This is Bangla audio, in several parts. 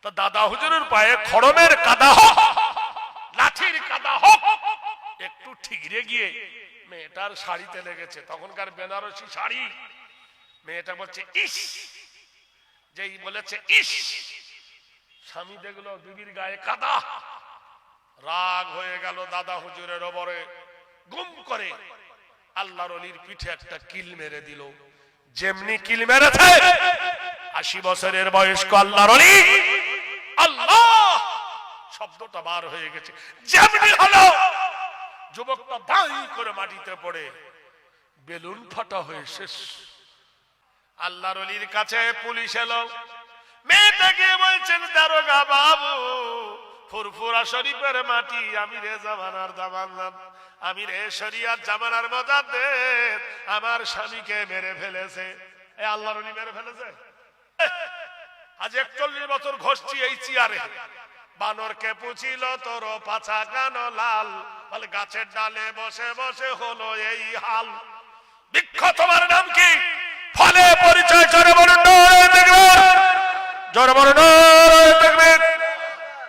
তা দাদা হুজুরের পায়ে খড়মের কাদা হোক, লাঠির কাদা হোক, একটু ঠিকরে গিয়ে মেয়েটার শাড়িতে লেগেছে, তখনকার বেনারসি শাড়ি। মেয়েটা বলছে ইস, যেই বলেছে ইস, স্বামী দেখলো বিবির গায়ে কাদা, রাগ হয়ে গেল দাদা হুজুরের ওপরে, গুম করে আল্লাহর ওলির পিঠে একটা কিল মেরে দিল। যেমনি কিল মেরেছে 80 বছরের বয়স্ক আল্লাহর ওলি, আল্লাহ শব্দটা বার হয়ে গেছে। যেমনি হলো যুবকটা দাঁড়ি করে মাটিতে পড়ে বেলুন ফাটা হয়ে শেষ। আল্লাহর ওলির কাছে পুলিশ এলো, মেয়েটা গিয়ে বলছেন দারোগা বাবু, ফুরফুরা শরীফের মাটি আমিরে জামানার জামানার, আমিরে শরিয়াত জামানার মুজাদ্দিদ আমার স্বামীকে মেরে ফেলেছে। এই আল্লাহর ওলি মেরে ফেলেছে। আজ 41 বছর ঘষছি এই চেয়ারে। বানরকে পুছিল তোর পাছা কেন লাল, বলে গাছের ডালে বসে বসে হলো এই হাল। বিখ্যাত তোমার নাম কি? ফলে পরিচয় জোরে বলুন, জোরে বলুন দেখবেন।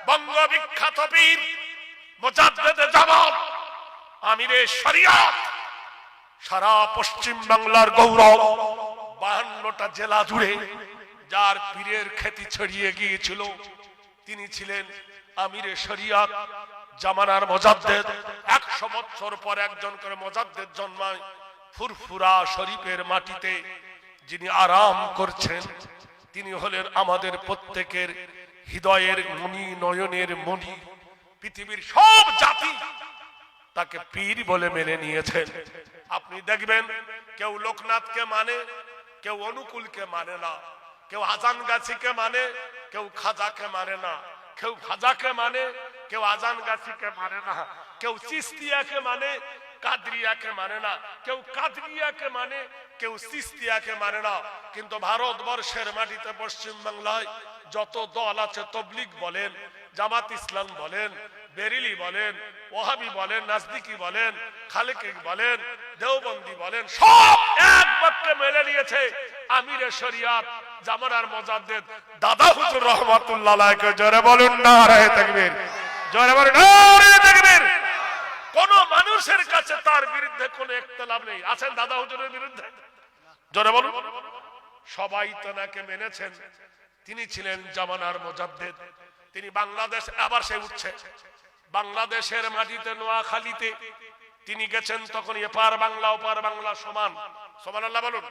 বঙ্গ বিখ্যাত পীর মুজাদ্দিদে জামাত আমিরে শরিয়াত, সারা পশ্চিম বাংলার গৌরব, 52টা জেলা জুড়ে যার পীরের খ্যাতি ছড়িয়ে গিয়েছিল তিনি ছিলেন আমিরে শরিয়াত জামানার মুজাদ্দিদ। 100 বছর পর একজন করে মুজাদ্দিদ জন্মায় ফুরফুরা শরীফের মাটিতে। যিনি আরাম করছেন তিনি হলেন আমাদের প্রত্যেকের হৃদয়ের মণি, নয়নের মণি। পৃথিবীর সব জাতি তাকে পীর বলে মেনে নিয়েছেন। আপনি দেখবেন কেউ লোকনাথকে মানে, কেউ অনুকূলকে মানে না, কেউ আজান গাছিকে মানে, কেউ খাজাকে মানে না, কেউ খাজাকে মানে, কেউ আজান গাছিকে মানে না, কেউ চিস্তিয়াকে মানে, কাদরিয়াকে মানে না, কেউ কাদরিয়াকে মানে, কেউ চিস্তিয়াকে মানে না। কিন্তু ভারতবর্ষের মাটিতে পশ্চিম বাংলায় যত দল আছে, তবলিগ বলেন, জামাত ইসলাম বলেন, বেরিলি বলেন, ওহাবি বলেন, নাজদিকি বলেন, খালেকি বলেন, দেওবন্দি বলেন, সব এক বাক্যে মেনে নিয়েছে আমিরে শরিয়াত জামানার মুজাদ্দিদ দাদা হুজুর রহমাতুল্লাহ আলাইহি। জোরে বলুন নারে তাকবীর, জোরে বলুন নারে তাকবীর। কোন মানুষের কাছে তার বিরুদ্ধে কোনো ইখতিলাফ নেই। আছেন দাদা হুজুরের বিরুদ্ধে? জোরে বলুন। সবাই তাকে মেনেছেন। তিনি ছিলেন জামানার মুজাদ্দিদ। তিনি বাংলাদেশ, আবার সে উঠছে বাংলাদেশের মাটিতে, নোয়াখালীতে তিনি গেছেন, তখন এপার বাংলা ওপার বাংলা সমান। সুবহানাল্লাহ বলুন।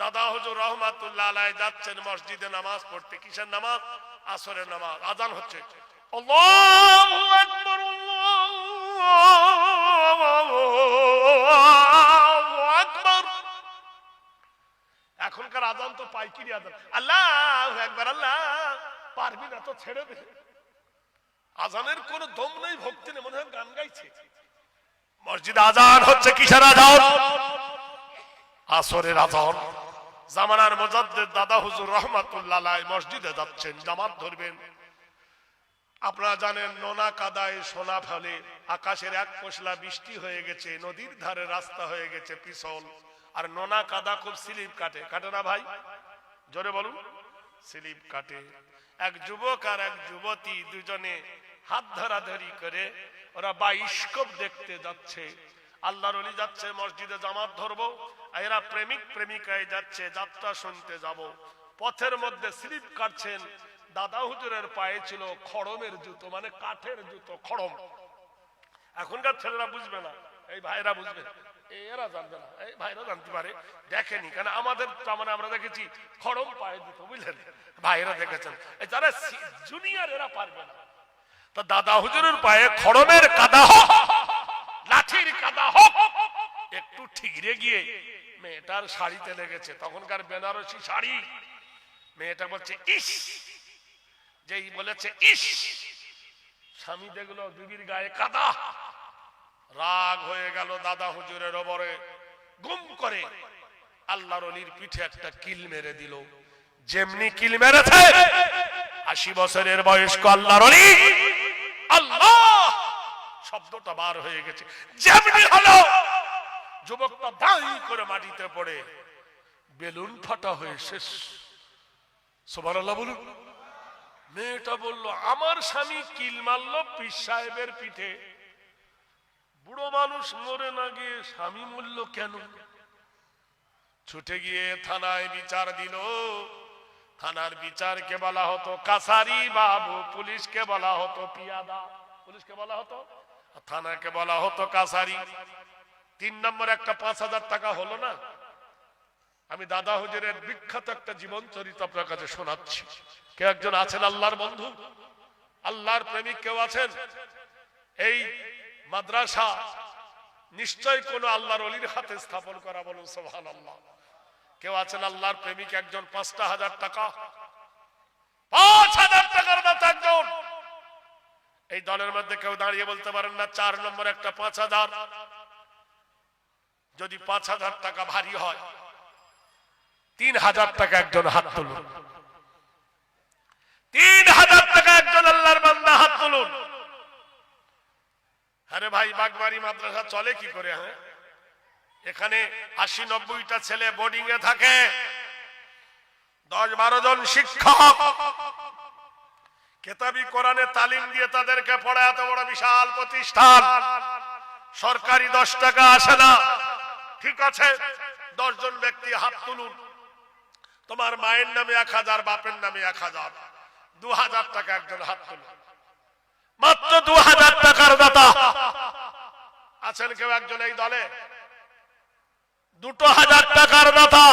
দাদা হুজুর রহমাতুল্লাহ আলাইহি যাচ্ছেন মসজিদে নামাজ পড়তে। কিসের নামাজ? আসরের নামাজ। আজান হচ্ছে, আল্লাহু আকবার, আল্লাহু আকবার। এখনকার আজান তো পাইকিরি আজান, আল্লাহু আকবার, আল্লাহ পারবি না তো ছেড়ে দে। আজানের কোন দম নেই, ভক্তি নেই, মনে হয় গান গাইছে। মসজিদে আজান হচ্ছে, কিসের আজান? আসরের আজান। জামানার মুজাদ্দিদ দাদা হুজুর রহমাতুল্লাহ আলাইহি মসজিদে যাচ্ছেন, জামাত ধরবেন। আপনারা জানেন নোনা কাদায় সোনা ফলে, আকাশের এক পশলা বৃষ্টি হয়ে গেছে, নদীর ধারে রাস্তা হয়ে গেছে পিছল। আর নোনা কাদা খুব স্লিপ কাটে, কাটে না ভাই? জোরে বলুন। স্লিপ কাটে। এক যুবক আর এক যুবতী দুজনে হাত ধরাধরি করে ওরা বায়োস্কোপ দেখতে যাচ্ছে। আল্লাহর ওলি যাচ্ছে মসজিদে জামাত ধরবো, এরা প্রেমিক প্রেমিকায় যাচ্ছে যাত্রা শুনতে যাব। পথের মধ্যে স্লিপ কাটছেন। দাদা হুজুরের পায়ে ছিল খড়মের জুতো, মানে কাঠের জুতো, খড়ম। এখনকার ছেলেরা বুঝবে না, এই ভাইরা বুঝবে, এরা জানবে না, এই ভাইরা জানতে পারে, দেখেনি। কারণ আমাদের মানে আমরা দেখেছি খড়ম পায়ে দিত, বুঝলেন? ভাইরা দেখেছেন, যারা জুনিয়র এরা পারবে না। তা দাদা হুজুরের পায়ে খড়মের কাদা হোক, লাঠির কাদা হোক, একটু ঠিকরে গিয়ে মেয়েটার শাড়িতে লেগেছে, তখনকার বেনারসি শাড়ি। মেয়েটা বলছে ইস, যেই বলেছে ইস, স্বামী দেখলো বিবির গায়ে কাদা, রাগ হয়ে গেল দাদা হুজুরের ওপরে, গুম করে আল্লাহর ওলির পিঠে একটা কিল মেরে দিল। যেমনি কিল মেরেছে 80 বছরের বয়স্ক আল্লাহর ওলি, আল্লাহ শব্দটা বার হয়ে গেছে। যেমনি হলো যুবকটা দাঁড়ি করে মাটিতে পড়ে বেলুন ফাটা হয়ে শেষ। সুবহানাল্লাহ বলুন। মেয়েটা বলল, আমার স্বামী কিল মারল পীর সাহেবের পিঠে। বুড়ো মানুষ মরে না গিয়ে স্বামী মরল কেন? ছুটে গিয়ে থানায় বিচার দিল। থানার বিচারকে বলা হতো কাছারি বাবু, পুলিশকে বলা হতো পিয়াদা। পুলিশকে বলা হতো, থানাকে বলা হতো কাছারি। 3 নম্বর একটা 5,000 টাকা হলো না। আমি দাদা হুজুরের বিখ্যাত একটা জীবন চরিত্র আপনার কাছে শোনাচ্ছি। কেউ একজন আছেন আল্লাহর বন্ধু, আল্লাহর প্রেমিক কেউ আছেন? এই মাদ্রাসা নিশ্চয় কোন আল্লাহর ওলির হাতে স্থাপন করা, বলুন সুবহানাল্লাহ। কেউ আছেন আল্লাহর প্রেমিক একজন? 5,000 টাকা, 5,000 টাকার দাতা একজন। এই দলের মধ্যে কেউ দাঁড়িয়ে বলতে পারেন না 4 নম্বর একটা 5,000? যদি 5,000 টাকা ভারী হয়, 3,000 টাকা একজন হাত তুলুন। 3,000 টাকা একজন আল্লাহর বান্দা হাত তুলুন। আরে ভাই, বাগবাড়ি মাদ্রাসা চলে কি করে? হ্যাঁ, এখানে 80-90টা ছেলে বোর্ডিং এ থাকে, 10-12 জন শিক্ষক কেতাবি কোরআনে তালিম দিয়ে তাদেরকে পড়ায়। এত বড় বিশাল প্রতিষ্ঠান, সরকারি 10 টাকা আসে না। ঠিক আছে, 10 জন ব্যক্তি হাত তুলুন। তোমার মায়ের নামে 1,000, বাপের নামে 1,000, 2,000 টাকা একজন হাত তুলুন। মাত্র 2,000 টাকার দাতা আছেন কেউ একজন এই দলে? 2,000 টাকার দাতা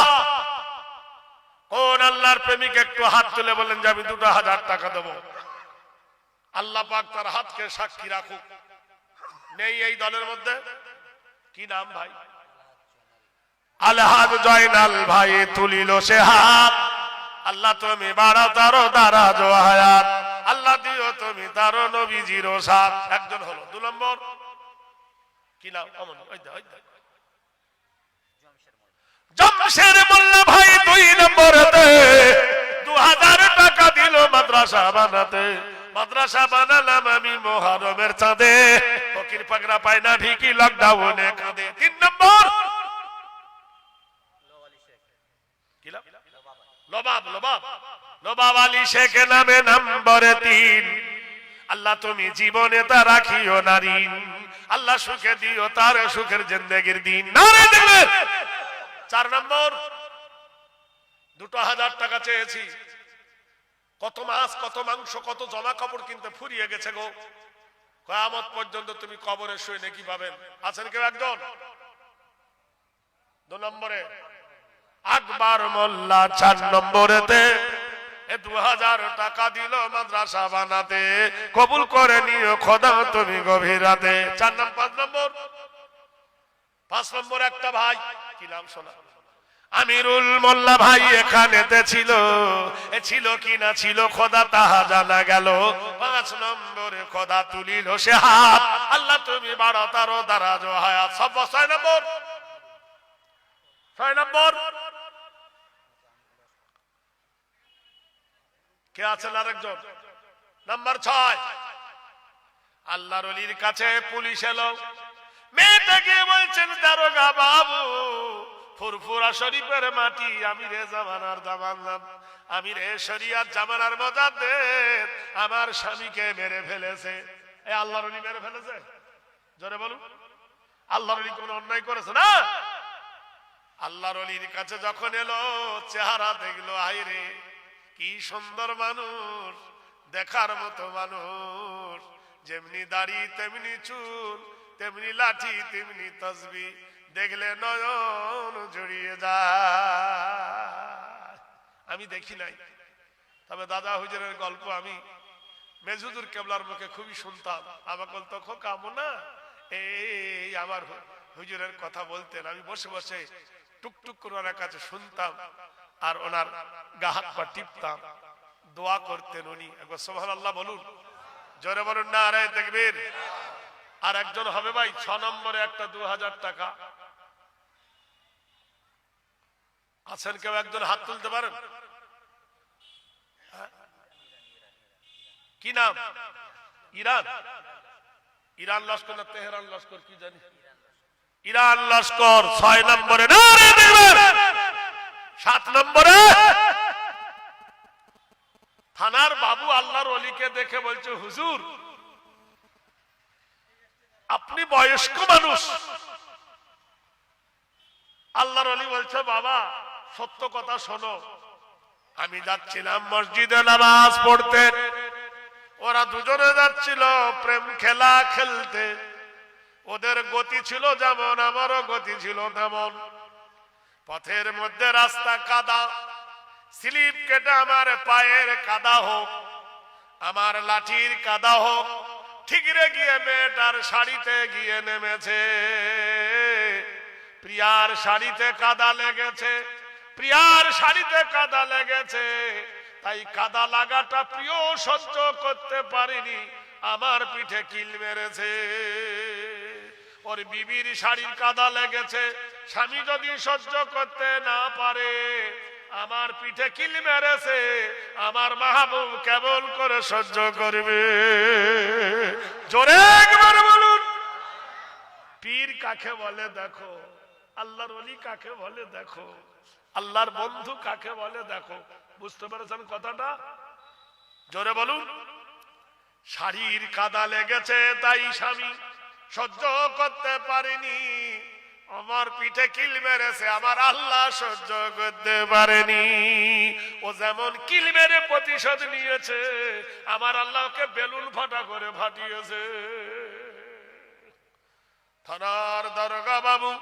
কোন আল্লাহর প্রেমিক? একটু হাত তুলে বলেন যে আমি 2,000 টাকা দেব। আল্লাহ পাক তার হাতকে সাক্ষী রাখুক। নেই এই দলের মধ্যে? কি নাম ভাই? আলহাজ জয়নাল ভাই তুলিল সে হাত। আল্লাহ তুমি বাড়াও তার দারাজ ও হায়াত, আল্লাহ দিও তুমি তার নবীজির সাথ। একজন হলো। 2 নম্বর কি নাম? অমন জমশের মোল্লা ভাই 2 নম্বরেতে 2,000 টাকা দিল মাদ্রাসা বানাতে। মাদ্রাসা বানালাম আমি মুহররমের চাঁদে, ফকির পাগড়া পায় না ঠিকই লকডাউনে কাঁদে। 3 নম্বর লোবাব আলী শেখ নামে নম্বরে 3। আল্লাহ তুমি জীবনে তা রাখিও নারী, আল্লাহ সুখে দিও তার সুখের জিন্দেগির দিন। 4 নম্বর 2,000 টাকা চেয়েছি। কত মাছ, কত মাংস, কত জমা কাপড় কিনতে ফুরিয়ে গেছে গো। কিয়ামত পর্যন্ত তুমি কবরে শুয়ে নাকি পাবেন। আছেন কেউ একজন? 2 নম্বরে আকবর মোল্লা 4 নম্বরেতে 2,000 টাকা দিল মাদ্রাসা বানাতে, কবুল করে নিও খোদা তুমি গভীর রাতে। 5 নম্বর একটা ভাই, কি নাম শোনা? আমিরুল মোল্লা ভাই এখানেতে ছিল, ছিল কি না ছিল খোদা তাহা জানা গেল। 5 নম্বরে খোদা তুলিল সে হাত, আল্লাহ তুমি বাড়াও তার দারাজ ও হায়াত। সব 6 নম্বর। 6 নম্বর কে আছেন? আরেকজন। নাম্বার 6 আল্লাহর ওলির কাছে পুলিশ এলো। মেয়েটা গিয়ে বলছেন, দারোগা বাবু, ফুরফুরা শরীফের মাটি আমিরে জামানার জামানার, আমিরে শরিয়াত জামানার মুজাদ্দেদ আমার স্বামীকে মেরে ফেলেছে। এই আল্লাহর ওলি মেরে ফেলেছে? জোরে বলুন। আল্লাহর ওলি কোন অন্যায় করেছে না? আল্লাহর ওলির কাছে যখন এলো, চেহারা দেখলো, আইরে কি সুন্দর মানুষ, দেখার মতো মানুষ, যেমনি দাড়ি তেমনি চুল, তেমনি লাঠি তেমনি তসবি, দেখলে নয়ন জড়িয়ে যায়। আমি দেখি নাই, তবে দাদা হুজুরের গল্প আমি মেজুদুর কেবলার মুখে খুবই শুনতাম। আমাকে বলতো, খোকা মোনা, এই আমার হুজুরের কথা বলতেন, আমি বসে বসে টুকটুক করে ওনার কাছে শুনতাম আর ওনার গা হাত পা টিপতাম, দোয়া করতেন উনি। একবার সুবহানাল্লাহ বলুন, জোরে বলুন না আরে তাকবীর। আর একজন হবে ভাই 6 নম্বরে একটা 2,000 টাকা। আছেন কেউ একজন? হাত তুলতে পারেন? কি নাম? ইরান? ইরান লস্কর না তেহরান লস্কর কি জানি? ইরান লস্কর 6 নম্বরে। না রে দেখবেন 7 নম্বরে থানার বাবু আল্লাহর ওলিকে দেখে বলছে, হুজুর আপনি বয়স্ক মানুষ। আল্লাহর ওলি বলছে, বাবা সত্য কথা শোনো, আমি যাচ্ছিলাম মসজিদে নামাজ পড়তে, ওরা দুজনে যাচ্ছিল প্রেম খেলা খেলতে। ওদের গতি ছিল যেমন, আমারও গতি ছিল তেমন। পথের মধ্যে রাস্তা কাদা, স্লিপ কেটে আমার পায়ের কাদা হোক, আমার লাঠির কাদা হোক, ঠিকরে গিয়ে মেয়েটার শাড়িতে গিয়ে নেমেছে। প্রিয়ার শাড়িতে কাদা লেগেছে, প্রিয়ার শাড়িতে কাদা লেগেছে। তাই কাদা লাগাটা প্রিয় সহ্য করতে পারিনি, আমার পিঠে কিল মেরেছে। ওর বিবির শাড়ির কাদা লেগেছে, স্বামী যদি সহ্য করতে না পারে, আমার পিঠে কিল মেরেছে, আমার মাহবুব কেমন করে সহ্য করবে? জোরে একবার বলুন। পীর কাকে বলে দেখো, আল্লাহর ওলি কাকে বলে দেখো, আল্লাহর বন্ধু কাকে বলে দেখো। বুঝতে পেরেছেন কথাটা? জোরে বলুন। শাড়ির কাদা লেগেছে তাই স্বামী সহ্য করতে পারেনি, আমার পিঠে কিল মেরেছে, আমার আল্লাহ সহ্য করতে পারেনি। ও যেমন কিল মেরে প্রতিশোধ নিয়েছে, আমার আল্লাহকে বেলুন ফাটা করে ফাটিয়েছে। থানার দারোগা বাবু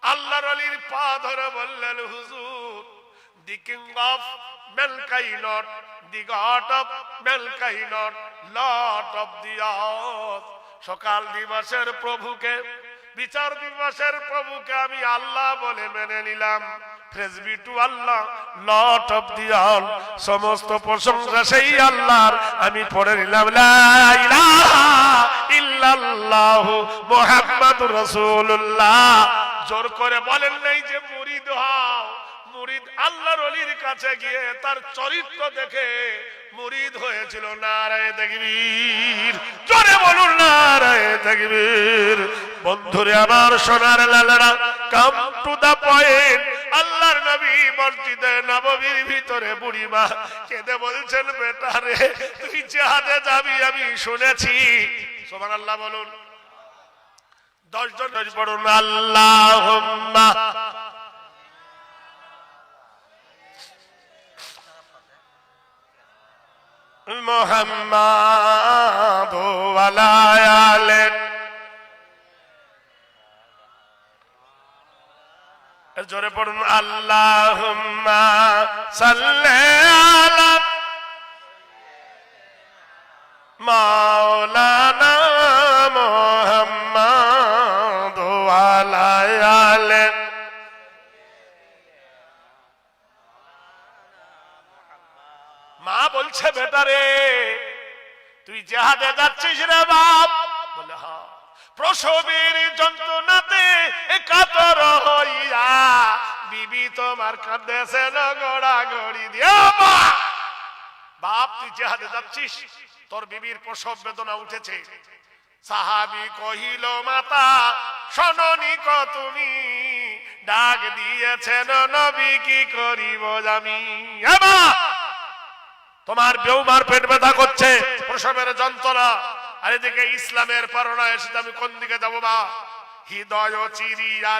আল্লাহর ওলির পা ধরে বললেন, হুজুর, the king of mankind, the God of mankind, lord of the earth, সকাল দিবসের প্রভুকে, বিচার দিবসের প্রভুকে আমি আল্লাহ বলে মেনে নিলাম। Praise be to Allah, lord of the earth, সমস্ত প্রশংসা সেই আল্লাহর। আমি পড়ে নিলাম লা ইলাহা ইল্লাল্লাহু মুহাম্মাদুর রাসূলুল্লাহ। জোর করে বলেন নাই যে মুরিদ হও। মুরিদ আল্লাহর ওলির কাছে গিয়ে তার চরিত্র দেখে মুরিদ হয়েছিল। নারায়ে তাকবীর, জোরে বলুন নারায়ে তাকবীর। বন্ধুরে আমার, সোনার লালেরা, কাম টু দা পয়েন্ট। আল্লাহর নবী মসজিদে নববীর ভিতরে বুড়িমা কেঁদে বলছেন, বেটা রে তুই জিহাদে যাবি আমি শুনেছি। সুবহানাল্লাহ বলুন। 10 জন পড়ুন, আল্লাহুম্মা মুহাম্মাদ ওয়া আলা আলি। জোরে পড়ুন, আল্লাহুম্মা সাল্লি আলা মাওলানা মুহাম্মাদ ওয়া আলা আলি। মা বলছে, বেটা রে তুই জিহাদে যাচ্ছিস রে বাপ? বলে হ্যাঁ। প্রসবের যন্ত্রণাতে কাতর হইয়া বিবি তোমার কাঁদেছে গড়াগড়ি দিয়া। বাপ তুই জিহাদে যাচ্ছিস, তোর বিবির প্রসব বেদনা উঠেছে। সাহাবী কহিল, মাতা শোনোনি ক তুমি, ডাক দিয়েছেন নবী কি করিব আমি। তোমার বেউমার পেট ব্যথা করছে, প্রসবের যন্ত্রণা, আর এদিকে ইসলামের প্রেরণা এসে আমি কোন দিকে যাবো? মা হৃদয় চিরিয়া